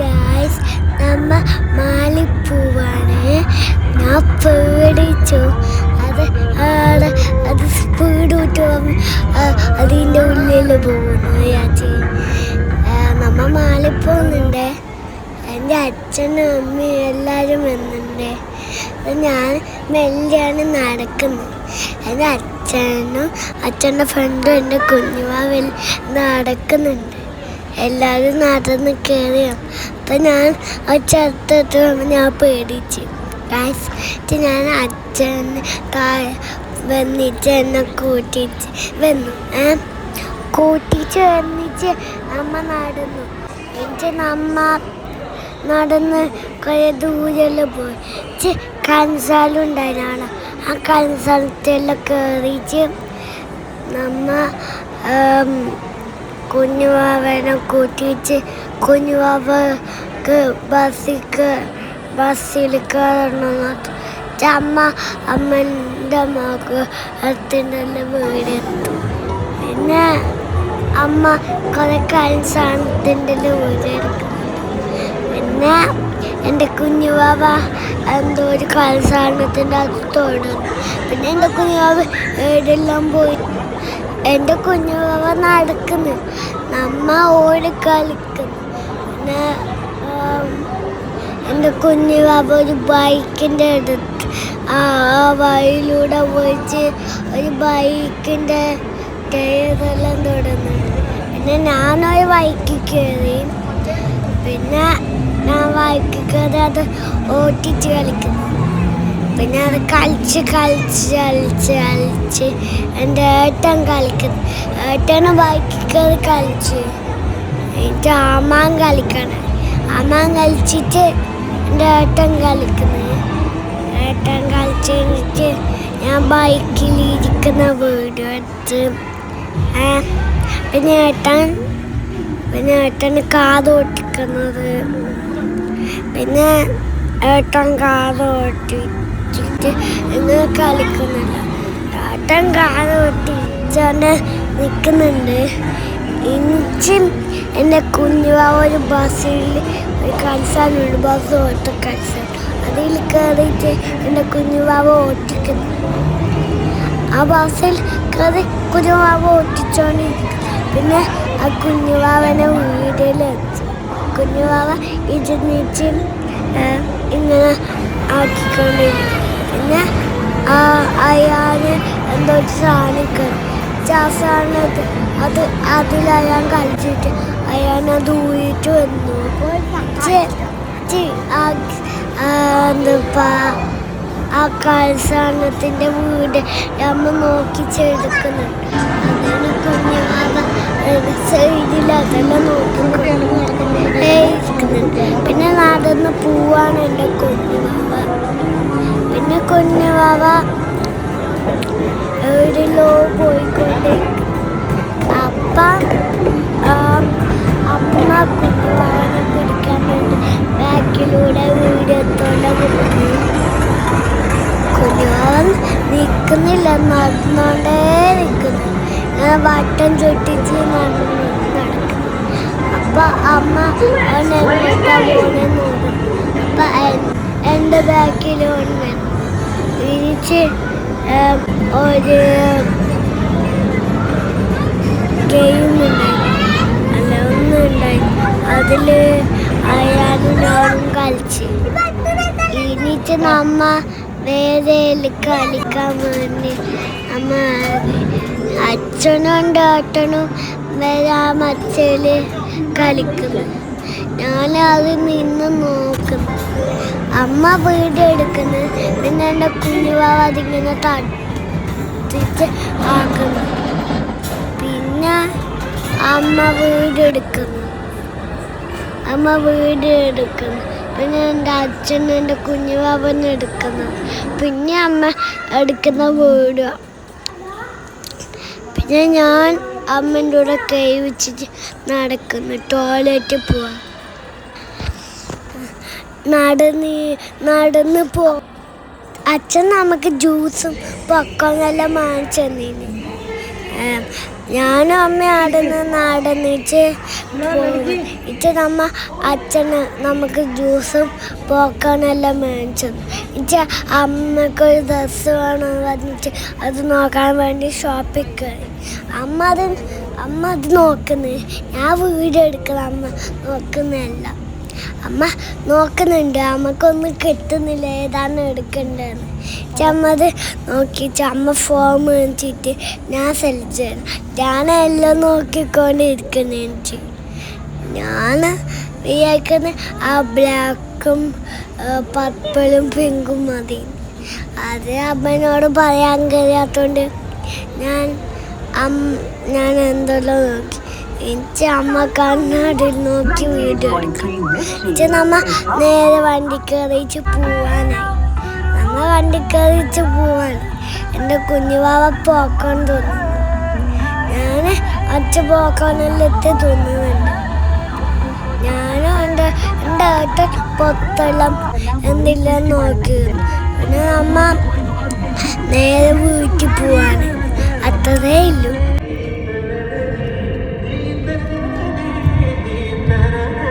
Guys, നമ്മ മാലിപ്പൂവാണ്. ഞാൻ പേടിച്ചു. അത് സ്പീഡ് വിട്ട് അതിൻ്റെ ഉള്ളിൽ പോകുന്നു ചേച്ചി. നമ്മ മാലിപ്പോകുന്നുണ്ട്. എൻ്റെ അച്ഛനും അമ്മയും എല്ലാവരും വന്നിട്ടുണ്ട്. ഞാൻ മെല്ലെയാണ് നടക്കുന്നത്. എൻ്റെ അച്ഛൻ്റെ ഫ്രണ്ടും എൻ്റെ കുഞ്ഞുവാവിൽ നടക്കുന്നുണ്ട്. എല്ലാവരും നടന്ന് കയറിയാണ്. അപ്പം ഞാൻ ഒച്ചടുത്തിട്ട് ഞാൻ പേടിച്ചു. ഞാൻ അച്ഛന് വന്നിട്ട് എന്നെ കൂട്ടിച്ച് വന്നിച്ച് നമ്മ നടന്നു. എന്നിട്ട് നമ്മ നടന്ന് കുറേ ദൂരെല്ലാം പോയി. കൻസാലും ഉണ്ടായിരുന്നു. ആ കൻസാലത്തെല്ലാം കയറിച്ച് നമ്മ കുഞ്ഞുവാവനെ കൂട്ടിച്ച് കുഞ്ഞുവാവക്ക് ബസ്സിൽ കയറണം. അമ്മൻ്റെ മകൾ അടുത്തിൻ്റെ വീടെത്തും. പിന്നെ അമ്മ കുറേ സാധനത്തിൻ്റെ വീടെടുക്കും. പിന്നെ എൻ്റെ കുഞ്ഞുവാവ എന്തോ ഒരു സാധനത്തിൻ്റെ അടുത്തോടും. പിന്നെ എൻ്റെ കുഞ്ഞുവാവ എവിടെയെല്ലാം പോയി. എൻ്റെ കുഞ്ഞുവാവ നടക്കുന്നു, നമ്മ ഓടി കളിക്കുന്നു. പിന്നെ എൻ്റെ കുഞ്ഞുവാവ ഒരു ബൈക്കിൻ്റെ അടുത്ത് ആ വഴിയിലൂടെ പോയിട്ട് ഒരു ബൈക്കിൻ്റെ ടയറെല്ലാം തുടങ്ങുന്നുണ്ട്. പിന്നെ ഞാനൊരു ബൈക്കിൽ കയറി. പിന്നെ ഞാൻ ബൈക്കിൽ കയറി അത് ഓട്ടിച്ച് കളിക്കുന്നു. പിന്നെ അത് കളിച്ച് എൻ്റെ ഏട്ടൻ കളിക്കുന്നു. ഏട്ടന് ബൈക്കിൽ കയറി കളിച്ച് എനിക്ക് അമ്മാൻ കളിക്കണം. അമ്മാൻ കളിച്ചിട്ട് എൻ്റെ ഏട്ടൻ കളിക്കുന്നു. ഏട്ടൻ കളിച്ച് കഴിഞ്ഞിട്ട് ഞാൻ ബൈക്കിൽ ഇരിക്കുന്ന വീഡിയോ എടുത്ത്. പിന്നെ ഏട്ടന് കാത് ഓട്ടിക്കുന്നത്. പിന്നെ ഏട്ടൻ കാത് ഓട്ടിച്ചിട്ട് ഇങ്ങനെ കളിക്കുന്നില്ല. ഏട്ടൻ കാത് ഓട്ടിച്ചോണ്ട് നിൽക്കുന്നുണ്ട്. എനിച്ചും എൻ്റെ കുഞ്ഞുവാവ ഒരു ബസ്സിൽ ഒരു കളിസാനുണ്ട്, ബസ് ഓട്ട കളിസാൻ. അതിൽ കയറിയിട്ട് എൻ്റെ കുഞ്ഞുവാവ ഓട്ടിക്കുന്നു. ആ ബസ്സിൽ കയറി കുഞ്ഞുവാവ ഓട്ടിച്ചോണ്ടിരിക്കും. പിന്നെ ആ കുഞ്ഞുവാവനെ വീട്ടിലെത്തി. കുഞ്ഞുവാവ ഇരുന്നിട്ട് ഇങ്ങനെ ആക്കിക്കൊണ്ടിരിക്കും. പിന്നെ അയാൾ എന്തോ ഒരു സാധനം കയറി. ആ സാധനത്ത് അതിലയാൻ കളിച്ചിട്ട് അയാളത് ഊരിയിട്ട് വന്നു. ആ കളിസാധനത്തിൻ്റെ വീട് നമ്മൾ നോക്കി ചെടുക്കുന്നുണ്ട്. അതാണ് കുഞ്ഞുവാവ സൈഡിൽ അതെല്ലാം നോക്കിക്കൊണ്ടിരിക്കുന്നുണ്ട്. പിന്നെ നടന്ന് പോവാണ് എൻ്റെ കുഞ്ഞുവാവ. പിന്നെ കുഞ്ഞുവാവ എവിടെയല്ലോ പോയിക്കൊണ്ടിരിക്കും. അമ്മ കുഞ്ഞുവാവനെ പിടിക്കാൻ വേണ്ടി ബാക്കിലൂടെ വീടെത്തോണ്ട് കിട്ടുന്നു. കുഞ്ഞുവാവൻ നിൽക്കുന്നില്ല, നടന്നോണ്ടേ നിൽക്കുന്നു. ഞാൻ വട്ടം ചുട്ടിച്ച് നടക്കും. അപ്പം അമ്മ എങ്ങോട്ടാ പോണെ നോക്കും. അപ്പം എൻ്റെ ബാക്കിൽ വന്നു വിരിച്ച് ഒരു ഗെയിം ഉണ്ടായി, അല്ല ഒന്നും ഉണ്ടായി. അതിൽ അയാളും ഞാനും കളിച്ച്. എന്നിട്ട് നമ്മ വേറെ കളിക്കാൻ വേണ്ടി നമ്മ അച്ഛനും ഏട്ടനും വേറെ മച്ചയിൽ കളിക്കുന്നു. ഞാനത് നിന്ന് നോക്കുന്നു. അമ്മ വീഡിയോ എടുക്കുന്നു. പിന്നെ എൻ്റെ കുഞ്ഞുവാവ അതിങ്ങനെ തട്ടിച്ച് ആക്കുന്നു. പിന്നെ അമ്മ വീഡിയോ എടുക്കുന്നു. പിന്നെ എൻ്റെ അച്ഛനും എൻ്റെ കുഞ്ഞുവാവനെ എടുക്കുന്നു. പിന്നെ അമ്മ എടുക്കുന്ന വീഡിയോ. പിന്നെ ഞാൻ അമ്മൻ്റെ കൂടെ കൈ വെച്ചിട്ട് നടക്കുന്നു. ടോയ്ലറ്റിൽ പോവാൻ നടന്ന് പോ. അച്ഛൻ നമുക്ക് ജ്യൂസും പൊക്കമെല്ലാം വാങ്ങിച്ചു തന്നീന്. ഞാനും അമ്മ നടന്നിച്ച് ഇച്ച് അച്ഛന് നമുക്ക് ജ്യൂസും പോക്കാനെല്ലാം മേടിച്ചത്. ഇച്ച് അമ്മക്കൊരു ഡ്രസ്സ് വേണമെന്ന് പറഞ്ഞിട്ട് അത് നോക്കാൻ വേണ്ടി ഷോപ്പിൽ കയറി. അമ്മ അത് നോക്കുന്നേ, ഞാൻ വീഡിയോ എടുക്കണം. അമ്മ നോക്കുന്നതല്ല, അമ്മ നോക്കുന്നുണ്ട്. അമ്മക്കൊന്നും കിട്ടുന്നില്ല ഏതാണ് എടുക്കേണ്ടതെന്ന്. അമ്മ അത് നോക്കിയിട്ട് അമ്മ ഫോം മേടിച്ചിട്ട് ഞാൻ സെലക്ട് ചെയ്യണം. ഞാനെല്ലാം നോക്കിക്കൊണ്ടിരിക്കുന്നു. ഞാൻ വിചാരിക്കുന്ന ആ ബ്ലാക്കും പർപ്പിളും പിങ്കും മതി. അത് അമ്മേനോട് പറയാൻ കഴിയാത്തതുകൊണ്ട് ഞാൻ എന്തെല്ലാം നോക്കി. എനിക്ക് അമ്മ കണ്ണാടിൽ നോക്കി വീഡിയോ എടുക്കും. നേരെ വണ്ടി കയറിച്ച് പോവാനായി. വണ്ടി കയറിച്ച് പോവാണ്. എൻ്റെ കുഞ്ഞുവാവ പോക്കാൻ തോന്നുന്നു. ഞാൻ അച്ഛ പോക്കാനെല്ലാം തോന്നുന്നുണ്ട്. ഞാനും എൻ്റെ ഏട്ടൻ പൊത്തെല്ലാം എന്തെല്ലാം നോക്കി. പിന്നെ അമ്മ നേരെ